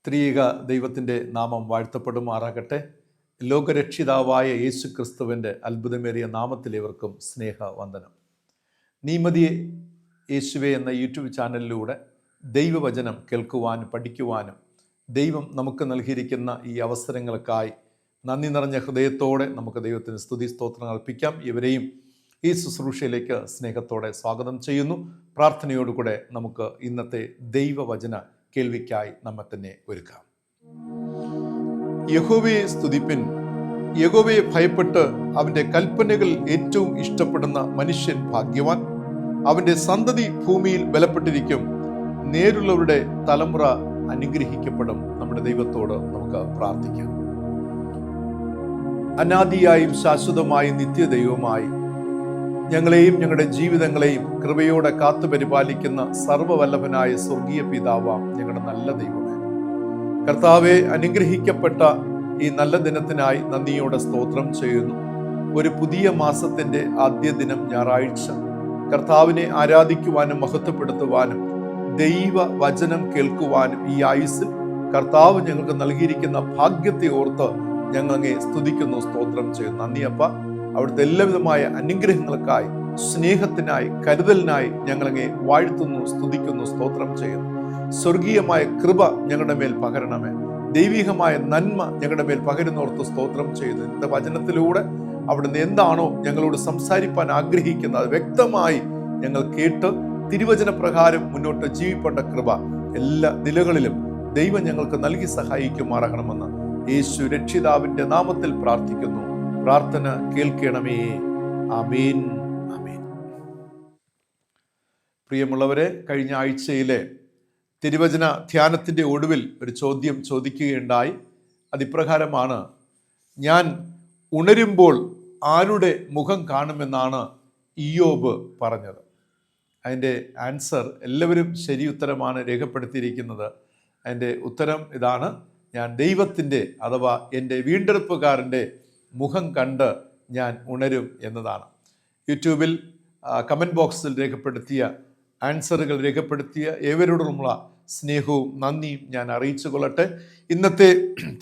ത്രിയേക ദൈവത്തിൻ്റെ നാമം വാഴ്ത്തപ്പെടുമാറാകട്ടെ. ലോകരക്ഷിതാവായ യേശു ക്രിസ്തുവിൻ്റെ അത്ഭുതമേറിയ നാമത്തിൽ ഇവർക്കും സ്നേഹവന്ദനം. നീമതിയെ യേശുവേ എന്ന യൂട്യൂബ് ചാനലിലൂടെ ദൈവവചനം കേൾക്കുവാനും പഠിക്കുവാനും ദൈവം നമുക്ക് നൽകിയിരിക്കുന്ന ഈ അവസരങ്ങൾക്കായി നന്ദി നിറഞ്ഞ ഹൃദയത്തോടെ നമുക്ക് ദൈവത്തിന് സ്തുതി സ്തോത്രം അർപ്പിക്കാം. ഇവരെയും ഈ ശുശ്രൂഷയിലേക്ക് സ്നേഹത്തോടെ സ്വാഗതം ചെയ്യുന്നു. പ്രാർത്ഥനയോടുകൂടെ നമുക്ക് ഇന്നത്തെ ദൈവവചന കേൾവിക്കായി നമ്മെ തന്നെ ഒരുക്കാം. യഹോവയെ സ്തുതിപ്പിൻ, യഹോവയെ ഭയപ്പെട്ട് അവൻ്റെ കൽപ്പനകൾ ഏറ്റവും ഇഷ്ടപ്പെടുന്ന മനുഷ്യൻ ഭാഗ്യവാൻ. അവൻ്റെ സന്തതി ഭൂമിയിൽ ബലപ്പെട്ടിരിക്കും, നേരുള്ളവരുടെ തലമുറ അനുഗ്രഹിക്കപ്പെടും. നമ്മുടെ ദൈവത്തോട് നമുക്ക് പ്രാർത്ഥിക്കാം. അനാദിയായും ശാശ്വതമായും നിത്യദൈവമായി ഞങ്ങളെയും ഞങ്ങളുടെ ജീവിതങ്ങളെയും കൃപയോടെ കാത്തു പരിപാലിക്കുന്ന സർവ്വവല്ലഭനായ സ്വർഗീയ പിതാവാം ഞങ്ങളുടെ നല്ല ദൈവമേ, കർത്താവെ, അനുഗ്രഹിക്കപ്പെട്ട ഈ നല്ല ദിനത്തിനായി നന്ദിയോടെ സ്തോത്രം ചെയ്യുന്നു. ഒരു പുതിയ മാസത്തിന്റെ ആദ്യ ദിനം ഞായറാഴ്ച കർത്താവിനെ ആരാധിക്കുവാനും മഹത്വപ്പെടുത്തുവാനും ദൈവ വചനം കേൾക്കുവാനും ഈ ആയുസ്സിൽ കർത്താവ് ഞങ്ങൾക്ക് നൽകിയിരിക്കുന്ന ഭാഗ്യത്തെ ഓർത്ത് ഞങ്ങൾ അങ്ങേ സ്തുതിക്കുന്നു, സ്തോത്രം ചെയ്യുന്നു. നന്ദിയപ്പ, അവിടുത്തെ എല്ലാവിധമായ അനുഗ്രഹങ്ങൾക്കായി, സ്നേഹത്തിനായി, കരുതലിനായി ഞങ്ങളങ്ങേ വാഴ്ത്തുന്നു, സ്തുതിക്കുന്നു, സ്തോത്രം ചെയ്യുന്നു. സ്വർഗീയമായ കൃപ ഞങ്ങളുടെ മേൽ പകരണമേ, ദൈവികമായ നന്മ ഞങ്ങളുടെ മേൽ പകരുന്നോർത്ത് സ്തോത്രം ചെയ്യുന്നു. ഇന്നത്തെ വചനത്തിലൂടെ അവിടുന്ന് എന്താണോ ഞങ്ങളോട് സംസാരിപ്പാൻ ആഗ്രഹിക്കുന്നത് വ്യക്തമായി ഞങ്ങൾ കേട്ട് തിരുവചന പ്രകാരം മുന്നോട്ട് ജീവിക്കേണ്ട കൃപ എല്ലാ നിലകളിലും ദൈവം ഞങ്ങൾക്ക് നൽകി സഹായിക്കുമാറാകണമെന്ന് യേശു രക്ഷിതാവിന്റെ നാമത്തിൽ പ്രാർത്ഥിക്കുന്നു. പ്രാർത്ഥന കേൾക്കണമേ. ആമേൻ, ആമേൻ. പ്രിയമുള്ളവരെ, കഴിഞ്ഞ ആഴ്ചയിലെ തിരുവചന ധ്യാനത്തിന്റെ ഒടുവിൽ ഒരു ചോദ്യം ചോദിക്കുകയുണ്ടായി. അതിപ്രകാരമാണ്: ഞാൻ ഉണരുമ്പോൾ ആരുടെ മുഖം കാണുമെന്നാണ് ഇയ്യോബ് പറഞ്ഞത്. അതിൻ്റെ ആൻസർ എല്ലാവരും ശരി ഉത്തരമാണ് രേഖപ്പെടുത്തിയിരിക്കുന്നത്. അതിൻ്റെ ഉത്തരം ഇതാണ്: ഞാൻ ദൈവത്തിൻ്റെ അഥവാ എൻ്റെ വീണ്ടെടുപ്പുകാരൻ്റെ മുഖം കണ്ട് ഞാൻ ഉണരും എന്നതാണ്. യൂട്യൂബിൽ കമൻറ്റ് ബോക്സിൽ രേഖപ്പെടുത്തിയ ആൻസറുകൾ രേഖപ്പെടുത്തിയ ഏവരോടുമുള്ള സ്നേഹവും നന്ദിയും ഞാൻ അറിയിച്ചു കൊള്ളട്ടെ. ഇന്നത്തെ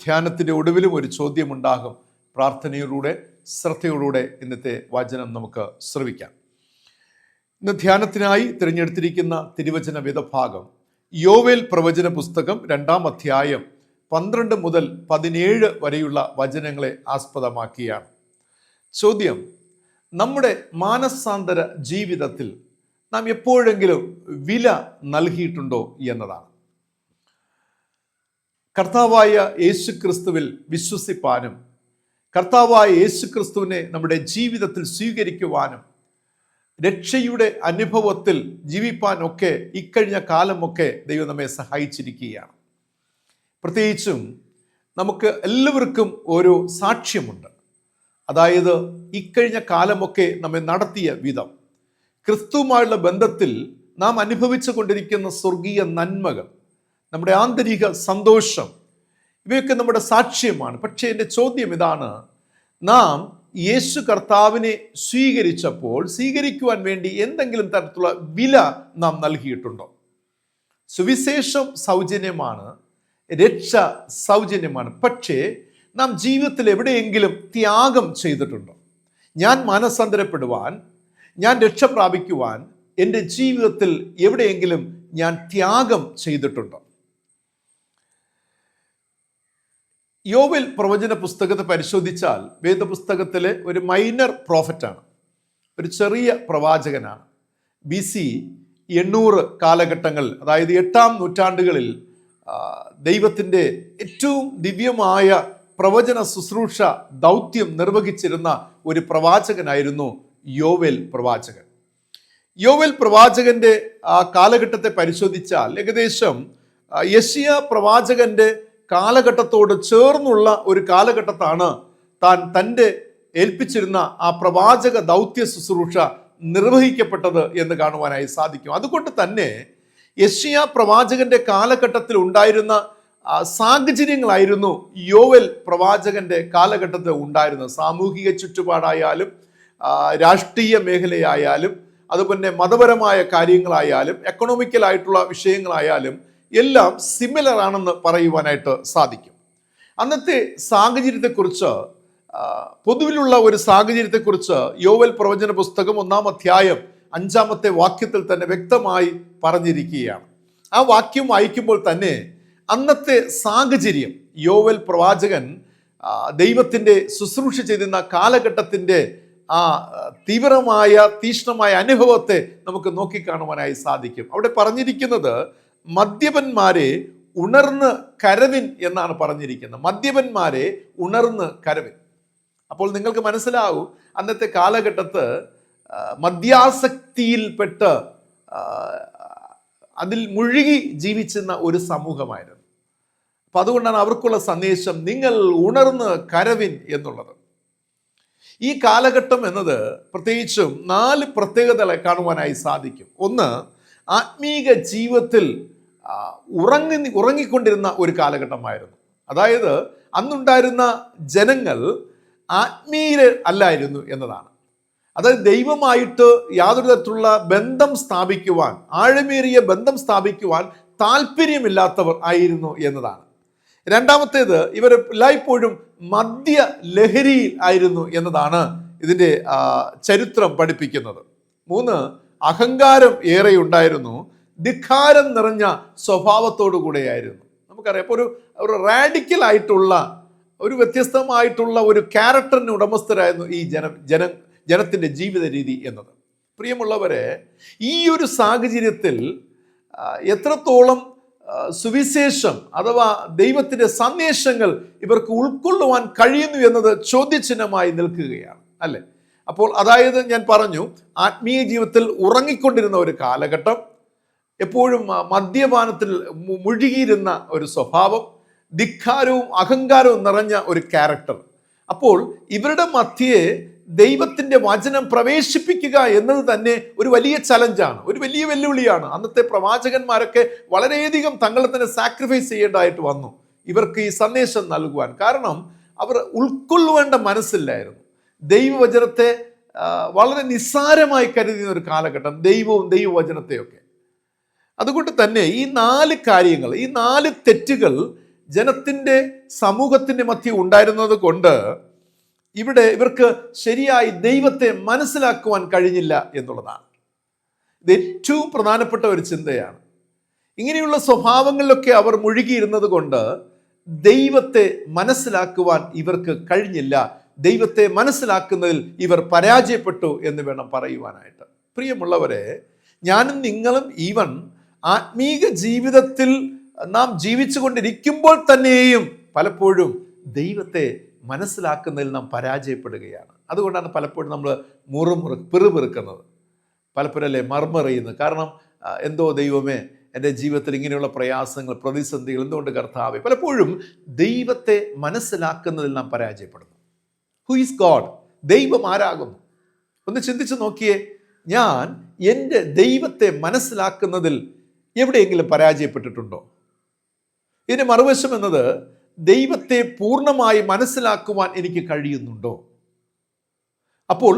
ധ്യാനത്തിൻ്റെ ഒടുവിലും ഒരു ചോദ്യമുണ്ടാകും. പ്രാർത്ഥനയോടുകൂടെ ശ്രദ്ധയോടുകൂടെ ഇന്നത്തെ വചനം നമുക്ക് ശ്രവിക്കാം. ഇന്ന് ധ്യാനത്തിനായി തിരഞ്ഞെടുത്തിരിക്കുന്ന തിരുവചന വേദഭാഗം യോവേൽ പ്രവചന പുസ്തകം 2-ാം അധ്യായം 12 മുതൽ 17 വരെയുള്ള വചനങ്ങളെ ആസ്പദമാക്കിയാണ്. ചോദ്യം: നമ്മുടെ മാനസാന്തര ജീവിതത്തിൽ നാം എപ്പോഴെങ്കിലും വില നൽകിയിട്ടുണ്ടോ എന്നതാണ്. കർത്താവായ യേശു ക്രിസ്തുവിൽ വിശ്വസിപ്പാനും കർത്താവായ യേശു ക്രിസ്തുവിനെ നമ്മുടെ ജീവിതത്തിൽ സ്വീകരിക്കുവാനും രക്ഷയുടെ അനുഭവത്തിൽ ജീവിപ്പാനൊക്കെ ഇക്കഴിഞ്ഞ കാലമൊക്കെ ദൈവം നമ്മെ സഹായിച്ചിരിക്കുകയാണ്. പ്രത്യേകിച്ചും നമുക്ക് എല്ലാവർക്കും ഓരോ സാക്ഷ്യമുണ്ട്. അതായത് ഇക്കഴിഞ്ഞ കാലമൊക്കെ നമ്മെ നടത്തിയ വിധം, ക്രിസ്തുവുമായുള്ള ബന്ധത്തിൽ നാം അനുഭവിച്ചു കൊണ്ടിരിക്കുന്ന സ്വർഗീയ നന്മകൾ, നമ്മുടെ ആന്തരിക സന്തോഷം, ഇവയൊക്കെ നമ്മുടെ സാക്ഷ്യമാണ്. പക്ഷേ എൻ്റെ ചോദ്യം ഇതാണ്: നാം യേശു കർത്താവിനെ സ്വീകരിച്ചപ്പോൾ സ്വീകരിക്കുവാൻ വേണ്ടി എന്തെങ്കിലും തരത്തിലുള്ള വില നാം നൽകിയിട്ടുണ്ടോ? സുവിശേഷം സൗജന്യമാണ്, രക്ഷ സൗജന്യമാണ്. പക്ഷേ നാം ജീവിതത്തിൽ എവിടെയെങ്കിലും ത്യാഗം ചെയ്തിട്ടുണ്ടോ? ഞാൻ മാനസാന്തരപ്പെടുവാൻ, ഞാൻ രക്ഷ പ്രാപിക്കുവാൻ എൻ്റെ ജീവിതത്തിൽ എവിടെയെങ്കിലും ഞാൻ ത്യാഗം ചെയ്തിട്ടുണ്ടോ? യോവേൽ പ്രവചന പുസ്തകത്തെ പരിശോധിച്ചാൽ വേദപുസ്തകത്തിലെ ഒരു മൈനർ പ്രോഫറ്റാണ്, ഒരു ചെറിയ പ്രവാചകനാണ്. BC 800 കാലഘട്ടങ്ങൾ, അതായത് 8-ാം നൂറ്റാണ്ടുകളിൽ ദൈവത്തിൻ്റെ ഏറ്റവും ദിവ്യമായ പ്രവചന ശുശ്രൂഷ ദൗത്യം നിർവഹിച്ചിരുന്ന ഒരു പ്രവാചകനായിരുന്നു യോവേൽ പ്രവാചകൻ. യോവേൽ പ്രവാചകന്റെ ആ കാലഘട്ടത്തെ പരിശോധിച്ചാൽ ഏകദേശം യെശയ്യാ പ്രവാചകന്റെ കാലഘട്ടത്തോട് ചേർന്നുള്ള ഒരു കാലഘട്ടത്താണ് താൻ തൻ്റെ ഏൽപ്പിച്ചിരുന്ന ആ പ്രവാചക ദൗത്യ ശുശ്രൂഷ നിർവഹിക്കപ്പെട്ടത് എന്ന് കാണുവാനായി സാധിക്കും. അതുകൊണ്ട് തന്നെ യെശയ്യാ പ്രവാചകന്റെ കാലഘട്ടത്തിൽ ഉണ്ടായിരുന്ന സാഹചര്യങ്ങളായിരുന്നു യോവേൽ പ്രവാചകന്റെ കാലഘട്ടത്തിൽ ഉണ്ടായിരുന്നത്. സാമൂഹിക ചുറ്റുപാടായാലും രാഷ്ട്രീയ മേഖലയായാലും അതുപോലെ മതപരമായ കാര്യങ്ങളായാലും എക്കണോമിക്കലായിട്ടുള്ള വിഷയങ്ങളായാലും എല്ലാം സിമിലർ ആണെന്ന് പറയുവാനായിട്ട് സാധിക്കും. അന്നത്തെ സാഹചര്യത്തെക്കുറിച്ച്, പൊതുവിലുള്ള ഒരു സാഹചര്യത്തെക്കുറിച്ച് യോവേൽ പ്രവചന പുസ്തകം 1-ാം അധ്യായം 5-ാമത്തെ വാക്യത്തിൽ തന്നെ വ്യക്തമായി പറഞ്ഞിരിക്കുകയാണ്. ആ വാക്യം വായിക്കുമ്പോൾ തന്നെ അന്നത്തെ സാഹചര്യം, യോവേൽ പ്രവാചകൻ ദൈവത്തിൻ്റെ ശുശ്രൂഷ ചെയ്തിരുന്ന കാലഘട്ടത്തിൻ്റെ ആ തീവ്രമായ തീക്ഷ്ണമായ അനുഭവത്തെ നമുക്ക് നോക്കിക്കാണുവാനായി സാധിക്കും. അവിടെ പറഞ്ഞിരിക്കുന്നത് മദ്യപന്മാരെ ഉണർന്ന് കരവിൻ എന്നാണ് പറഞ്ഞിരിക്കുന്നത്. മദ്യപന്മാരെ ഉണർന്ന് കരവിൻ. അപ്പോൾ നിങ്ങൾക്ക് മനസ്സിലാവും, അന്നത്തെ കാലഘട്ടത്ത് മദ്യാസക്തിയിൽപ്പെട്ട് അതിൽ മുഴുകി ജീവിച്ചിരുന്ന ഒരു സമൂഹമായിരുന്നു. അപ്പം അതുകൊണ്ടാണ് അവർക്കുള്ള സന്ദേശം നിങ്ങൾ ഉണർന്ന് കരവിൻ എന്നുള്ളത്. ഈ കാലഘട്ടം എന്നത് പ്രത്യേകിച്ചും 4 പ്രത്യേകതകളെ കാണുവാനായി സാധിക്കും. ഒന്ന്, ആത്മീക ജീവിതത്തിൽ ഉറങ്ങിക്കൊണ്ടിരുന്ന ഒരു കാലഘട്ടമായിരുന്നു. അതായത് അന്നുണ്ടായിരുന്ന ജനങ്ങൾ ആത്മീയര് അല്ലായിരുന്നു എന്നതാണ്. അതായത് ദൈവമായിട്ട് യാതൊരു തരത്തിലുള്ള ബന്ധം സ്ഥാപിക്കുവാൻ, ആഴമേറിയ ബന്ധം സ്ഥാപിക്കുവാൻ താല്പര്യമില്ലാത്തവർ ആയിരുന്നു എന്നതാണ്. രണ്ടാമത്തേത്, ഇവർ എല്ലായ്പ്പോഴും മദ്യ ലഹരിയിൽ ആയിരുന്നു എന്നതാണ് ഇതിൻ്റെ ചരിത്രം പഠിപ്പിക്കുന്നത്. 3, അഹങ്കാരം ഏറെ ഉണ്ടായിരുന്നു. ധിക്കാരം നിറഞ്ഞ സ്വഭാവത്തോടു കൂടെയായിരുന്നു. നമുക്കറിയാം, ഇപ്പോൾ ഒരു റാഡിക്കൽ ആയിട്ടുള്ള ഒരു വ്യത്യസ്തമായിട്ടുള്ള ഒരു ക്യാരക്ടറിന് ഉടമസ്ഥരായിരുന്നു ഈ ജനത്തിൻ്റെ ജീവിത രീതി എന്നത്. പ്രിയമുള്ളവരെ, ഈ ഒരു സാഹചര്യത്തിൽ എത്രത്തോളം സുവിശേഷം അഥവാ ദൈവത്തിൻ്റെ സന്ദേശങ്ങൾ ഇവർക്ക് ഉൾക്കൊള്ളുവാൻ കഴിയുന്നു എന്നത് ചോദ്യചിഹ്നമായി നിൽക്കുകയാണ്, അല്ലേ? അപ്പോൾ അതായത് ഞാൻ പറഞ്ഞു, ആത്മീയ ജീവിതത്തിൽ ഉറങ്ങിക്കൊണ്ടിരുന്ന ഒരു കാലഘട്ടം, എപ്പോഴും മദ്യപാനത്തിൽ മുഴുകിയിരുന്ന ഒരു സ്വഭാവം, ധിക്കാരവും അഹങ്കാരവും നിറഞ്ഞ ഒരു ക്യാരക്ടർ. അപ്പോൾ ഇവരുടെ മധ്യേ ദൈവത്തിൻ്റെ വചനം പ്രവേശിപ്പിക്കുക എന്നത് തന്നെ ഒരു വലിയ ചലഞ്ചാണ്, ഒരു വലിയ വെല്ലുവിളിയാണ്. അന്നത്തെ പ്രവാചകന്മാരൊക്കെ വളരെയധികം തങ്ങളെ തന്നെ സാക്രിഫൈസ് ചെയ്യേണ്ടതായിട്ട് വന്നു ഇവർക്ക് ഈ സന്ദേശം നൽകുവാൻ. കാരണം അവർ ഉൾക്കൊള്ളുവേണ്ട മനസ്സില്ലായിരുന്നു. ദൈവവചനത്തെ വളരെ നിസ്സാരമായി കരുതിയ ഒരു കാലഘട്ടം, ദൈവവും ദൈവവചനത്തെയൊക്കെ. അതുകൊണ്ട് തന്നെ ഈ 4 കാര്യങ്ങൾ, ഈ 4 തെറ്റുകൾ ജനത്തിൻ്റെ സമൂഹത്തിൻ്റെ മധ്യ ഉണ്ടായിരുന്നത് കൊണ്ട് ഇവർക്ക് ശരിയായി ദൈവത്തെ മനസ്സിലാക്കുവാൻ കഴിഞ്ഞില്ല എന്നുള്ളതാണ്. ഇത് ഏറ്റവും പ്രധാനപ്പെട്ട ഒരു ചിന്തയാണ്. ഇങ്ങനെയുള്ള സ്വഭാവങ്ങളിലൊക്കെ അവർ മുഴുകിയിരുന്നത് കൊണ്ട് ദൈവത്തെ മനസ്സിലാക്കുവാൻ ഇവർക്ക് കഴിഞ്ഞില്ല. ദൈവത്തെ മനസ്സിലാക്കുന്നതിൽ ഇവർ പരാജയപ്പെട്ടു എന്ന് വേണം പറയുവാനായിട്ട്. പ്രിയമുള്ളവരെ, ഞാനും നിങ്ങളും ഈവൻ ആത്മീക ജീവിതത്തിൽ നാം ജീവിച്ചു കൊണ്ടിരിക്കുമ്പോൾ തന്നെയും പലപ്പോഴും ദൈവത്തെ മനസ്സിലാക്കുന്നതിൽ നാം പരാജയപ്പെടുകയാണ്. അതുകൊണ്ടാണ് പലപ്പോഴും നമ്മൾ പിറുപിറുക്കുന്നത്, പലപ്പോഴും അല്ലേ മർമറിയുന്നത്. കാരണം എന്തോ ദൈവമേ, എൻ്റെ ജീവിതത്തിൽ ഇങ്ങനെയുള്ള പ്രയാസങ്ങൾ, പ്രതിസന്ധികൾ എന്തുകൊണ്ട് കർത്താവേ? പലപ്പോഴും ദൈവത്തെ മനസ്സിലാക്കുന്നതിൽ നാം പരാജയപ്പെടുന്നു. Who is God? ദൈവം ആരാകുന്നു? ഒന്ന് ചിന്തിച്ച് നോക്കിയേ. ഞാൻ എൻ്റെ ദൈവത്തെ മനസ്സിലാക്കുന്നതിൽ എവിടെയെങ്കിലും പരാജയപ്പെട്ടിട്ടുണ്ടോ? ഇതിൻ്റെ മറുവശം എന്നത്, ദൈവത്തെ പൂർണ്ണമായി മനസ്സിലാക്കുവാൻ എനിക്ക് കഴിയുന്നുണ്ടോ? അപ്പോൾ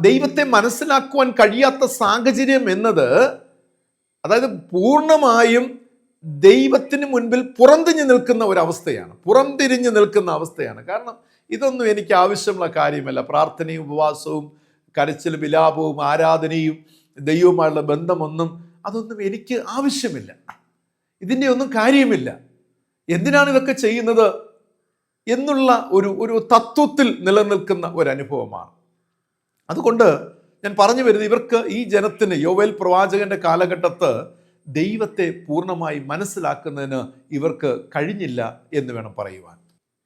ദൈവത്തെ മനസ്സിലാക്കുവാൻ കഴിയാത്ത സാഹചര്യം എന്നത്, അതായത് പൂർണ്ണമായും ദൈവത്തിന് മുൻപിൽ പുറംതിരിഞ്ഞു നിൽക്കുന്ന ഒരവസ്ഥയാണ്, പുറംതിരിഞ്ഞു നിൽക്കുന്ന അവസ്ഥയാണ്. കാരണം ഇതൊന്നും എനിക്ക് ആവശ്യമുള്ള കാര്യമല്ല. പ്രാർത്ഥനയും ഉപവാസവും കരച്ചിലും വിലാപവും ആരാധനയും ദൈവവുമായുള്ള ബന്ധമൊന്നും, അതൊന്നും എനിക്ക് ആവശ്യമില്ല. ഇതിൻ്റെ ഒന്നും കാര്യമില്ല. എന്തിനാണ് ഇതൊക്കെ ചെയ്യുന്നത് എന്നുള്ള ഒരു തത്വത്തിൽ നിലനിൽക്കുന്ന ഒരു അനുഭവമാണ്. അതുകൊണ്ട് ഞാൻ പറഞ്ഞു വരുന്നത്, ഇവർക്ക്, ഈ ജനത്തിന് യോവേൽ പ്രവാചകന്റെ കാലഘട്ടത്ത് ദൈവത്തെ പൂർണ്ണമായി മനസ്സിലാക്കുന്നതിന് ഇവർക്ക് കഴിഞ്ഞില്ല എന്ന് വേണം പറയുവാൻ.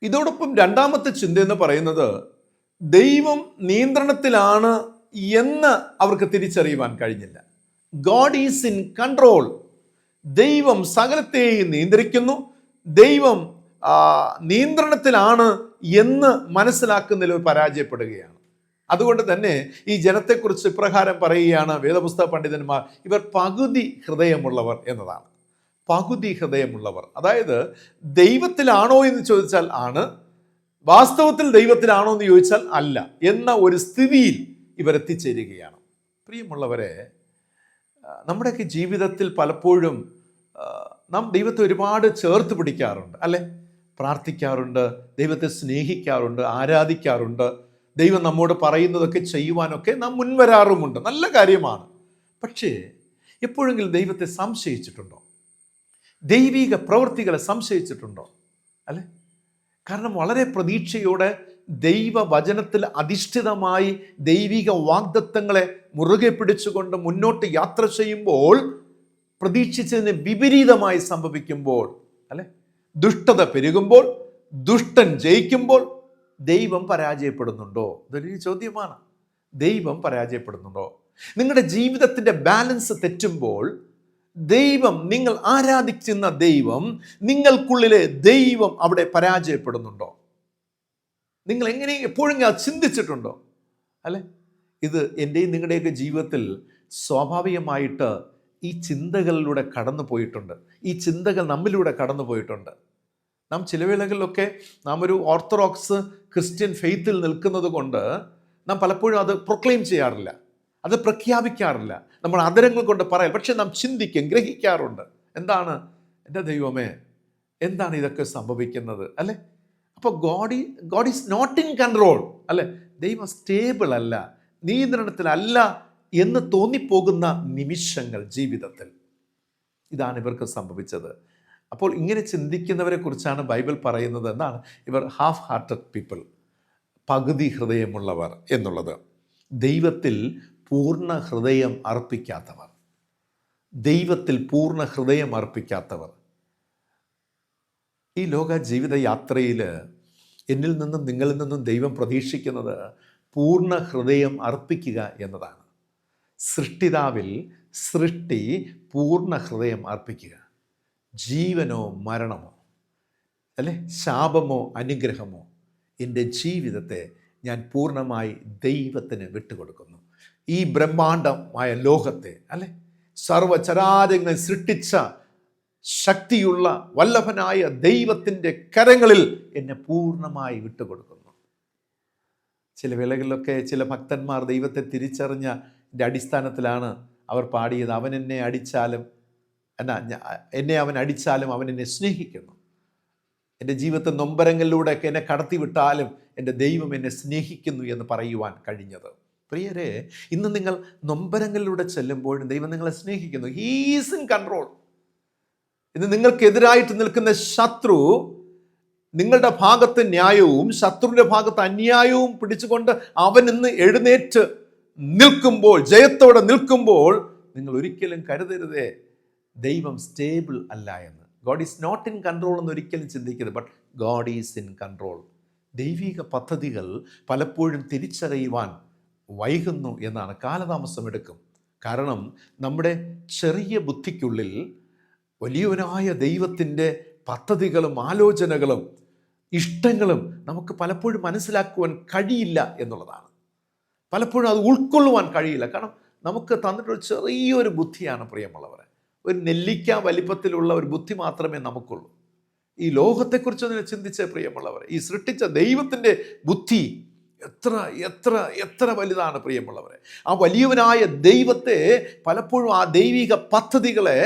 ഇതോടൊപ്പം രണ്ടാമത്തെ ചിന്ത എന്ന് പറയുന്നത്, ദൈവം നിയന്ത്രണത്തിലാണ് എന്ന് അവർക്ക് തിരിച്ചറിയുവാൻ കഴിഞ്ഞില്ല. God is in control. ദൈവം സകലത്തെയും നിയന്ത്രിക്കുന്നു, ദൈവം നിയന്ത്രണത്തിലാണ് എന്ന് മനസ്സിലാക്കുന്നതിൽ പരാജയപ്പെടുകയാണ്. അതുകൊണ്ട് തന്നെ ഈ ജനത്തെക്കുറിച്ച് ഇപ്രകാരം പറയുകയാണ് വേദപുസ്തക പണ്ഡിതന്മാർ, ഇവർ പകുതി ഹൃദയമുള്ളവർ എന്നതാണ്. പകുതി ഹൃദയമുള്ളവർ, അതായത് ദൈവത്തിലാണോ എന്ന് ചോദിച്ചാൽ ആണ്, വാസ്തവത്തിൽ ദൈവത്തിലാണോ എന്ന് ചോദിച്ചാൽ അല്ല എന്ന ഒരു സ്ഥിതിയിൽ ഇവരെത്തിച്ചേരുകയാണ്. പ്രിയമുള്ളവരെ, നമ്മുടെയൊക്കെ ജീവിതത്തിൽ പലപ്പോഴും നാം ദൈവത്തെ ഒരുപാട് ചേർത്ത് പിടിക്കാറുണ്ട് അല്ലേ? പ്രാർത്ഥിക്കാറുണ്ട്, ദൈവത്തെ സ്നേഹിക്കാറുണ്ട്, ആരാധിക്കാറുണ്ട്, ദൈവം നമ്മോട് പറയുന്നതൊക്കെ ചെയ്യുവാനൊക്കെ നാം മുൻവരാറുമുണ്ട്. നല്ല കാര്യമാണ്. പക്ഷേ എപ്പോഴെങ്കിലും ദൈവത്തെ സംശയിച്ചിട്ടുണ്ടോ? ദൈവിക പ്രവൃത്തികളെ സംശയിച്ചിട്ടുണ്ടോ? അല്ലേ? കാരണം വളരെ പ്രതീക്ഷയോടെ ദൈവവചനത്തിൽ അധിഷ്ഠിതമായി ദൈവിക വാഗ്ദത്തങ്ങളെ മുറുകെ പിടിച്ചുകൊണ്ട് മുന്നോട്ട് യാത്ര ചെയ്യുമ്പോൾ പ്രതീക്ഷിച്ചതിന് വിപരീതമായി സംഭവിക്കുമ്പോൾ, അല്ലെ, ദുഷ്ടത പെരുകുമ്പോൾ, ദുഷ്ടൻ ജയിക്കുമ്പോൾ ദൈവം പരാജയപ്പെടുന്നുണ്ടോ? ഇതൊരു ചോദ്യമാണ്. ദൈവം പരാജയപ്പെടുന്നുണ്ടോ? നിങ്ങളുടെ ജീവിതത്തിന്റെ ബാലൻസ് തെറ്റുമ്പോൾ ദൈവം, നിങ്ങൾ ആരാധിക്കുന്ന ദൈവം, നിങ്ങൾക്കുള്ളിലെ ദൈവം അവിടെ പരാജയപ്പെടുന്നുണ്ടോ? നിങ്ങൾ എപ്പോഴെങ്കിലും ചിന്തിച്ചിട്ടുണ്ടോ? അല്ലെ, ഇത് എൻ്റെയും നിങ്ങളുടെയൊക്കെ ജീവിതത്തിൽ സ്വാഭാവികമായിട്ട് ഈ ചിന്തകളിലൂടെ കടന്നു പോയിട്ടുണ്ട്. ഈ ചിന്തകൾ നമ്മിലൂടെ കടന്നു പോയിട്ടുണ്ട്. നാം ചില വേളകളിലൊക്കെ നാം ഒരു ഓർത്തഡോക്സ് ക്രിസ്ത്യൻ ഫെയ്ത്തിൽ നിൽക്കുന്നത് കൊണ്ട് നാം പലപ്പോഴും അത് പ്രൊക്ലെയിം ചെയ്യാറില്ല, അത് പ്രഖ്യാപിക്കാറില്ല, നമ്മൾ ആദരങ്ങൾ കൊണ്ട് പറയാം. പക്ഷെ നാം ചിന്തിക്കും, ഗ്രഹിക്കാറുണ്ട്. എന്താണ്? എൻ്റെ ദൈവമേ, എന്താണ് ഇതൊക്കെ സംഭവിക്കുന്നത്? അല്ലെ, അപ്പോൾ God is not in control. അല്ലെ, ദൈവം സ്റ്റേബിൾ അല്ല, നിയന്ത്രണത്തിലല്ല എന്ന് തോന്നിപ്പോകുന്ന നിമിഷങ്ങൾ ജീവിതത്തിൽ. ഇതാണ് ഇവർക്ക് സംഭവിച്ചത്. അപ്പോൾ ഇങ്ങനെ ചിന്തിക്കുന്നവരെ കുറിച്ചാണ് ബൈബിൾ പറയുന്നത്. എന്താണ്? ഇവർ ഹാഫ് ഹാർട്ടഡ് പീപ്പിൾ, പകുതി ഹൃദയമുള്ളവർ എന്നുള്ളത്. ദൈവത്തിൽ പൂർണ്ണ ഹൃദയം അർപ്പിക്കാത്തവർ, ദൈവത്തിൽ പൂർണ്ണ ഹൃദയം അർപ്പിക്കാത്തവർ. ഈ ലോക ജീവിത യാത്രയിൽ എന്നിൽ നിന്നും നിങ്ങളിൽ നിന്നും ദൈവം പ്രതീക്ഷിക്കുന്നത് പൂർണ്ണ ഹൃദയം അർപ്പിക്കുക എന്നതാണ്. സൃഷ്ടിതാവിൽ പൂർണ്ണ ഹൃദയം അർപ്പിക്കുക. ജീവനോ മരണമോ, അല്ലെ, ശാപമോ അനുഗ്രഹമോ, എൻ്റെ ജീവിതത്തെ ഞാൻ പൂർണ്ണമായി ദൈവത്തിന് വിട്ടുകൊടുക്കുന്നു. ഈ ബ്രഹ്മാണ്ഡമായ ലോകത്തെ, അല്ലെ, സർവചരാചരങ്ങൾ സൃഷ്ടിച്ച ശക്തിയുള്ള വല്ലഭനായ ദൈവത്തിൻ്റെ കരങ്ങളിൽ എന്നെ പൂർണ്ണമായി വിട്ടുകൊടുക്കുന്നു. ചില വേളകളിലൊക്കെ ചില ഭക്തന്മാർ ദൈവത്തെ തിരിച്ചറിഞ്ഞ അടിസ്ഥാനത്തിലാണ് അവർ പാടിയത്, അവൻ എന്നെ അടിച്ചാലും അവൻ അടിച്ചാലും അവൻ എന്നെ സ്നേഹിക്കുന്നു. എൻ്റെ ജീവിതത്തെ നൊമ്പരങ്ങളിലൂടെയൊക്കെ എന്നെ കടത്തിവിട്ടാലും എൻ്റെ ദൈവം എന്നെ സ്നേഹിക്കുന്നു എന്ന് പറയുവാൻ കഴിഞ്ഞത്. പ്രിയരെ, ഇന്ന് നിങ്ങൾ നൊമ്പരങ്ങളിലൂടെ ചെല്ലുമ്പോഴും ദൈവം നിങ്ങളെ സ്നേഹിക്കുന്നു. He is in control. ഇന്ന് നിങ്ങൾക്കെതിരായിട്ട് നിൽക്കുന്ന ശത്രു നിങ്ങളുടെ ഭാഗത്ത് ന്യായവും ശത്രുവിൻ്റെ ഭാഗത്ത് അന്യായവും പിടിച്ചുകൊണ്ട് അവൻ ഇന്ന് എഴുന്നേറ്റ് നിൽക്കുമ്പോൾ, ജയത്തോടെ നിൽക്കുമ്പോൾ, നിങ്ങൾ ഒരിക്കലും കരുതരുതേ ദൈവം സ്റ്റേബിൾ അല്ല എന്ന്. God is not in control എന്ന് ഒരിക്കലും ചിന്തിക്കരുത്. But God is in control. ദൈവിക പദ്ധതികൾ പലപ്പോഴും തിരിച്ചറിയുവാൻ വൈകുന്നു എന്നാണ്, കാലതാമസം എടുക്കും. കാരണം നമ്മുടെ ചെറിയ ബുദ്ധിക്കുള്ളിൽ വലിയവനായ ദൈവത്തിൻ്റെ പദ്ധതികളും ആലോചനകളും ഇഷ്ടങ്ങളും നമുക്ക് പലപ്പോഴും മനസ്സിലാക്കുവാൻ കഴിയില്ല എന്നുള്ളതാണ്. പലപ്പോഴും അത് ഉൾക്കൊള്ളുവാൻ കഴിയില്ല. കാരണം നമുക്ക് തന്നിട്ടൊരു ചെറിയൊരു ബുദ്ധിയാണ് പ്രിയമുള്ളവരെ. ഒരു നെല്ലിക്ക വലിപ്പത്തിലുള്ള ഒരു ബുദ്ധി മാത്രമേ നമുക്കുള്ളൂ. ഈ ലോകത്തെക്കുറിച്ചൊന്ന് ചിന്തിച്ച പ്രിയമുള്ളവരെ, ഈ സൃഷ്ടിച്ച ദൈവത്തിൻ്റെ ബുദ്ധി എത്ര എത്ര എത്ര വലുതാണ് പ്രിയമുള്ളവരെ. ആ വലിയവനായ ദൈവത്തെ പലപ്പോഴും, ആ ദൈവിക പദ്ധതികളെ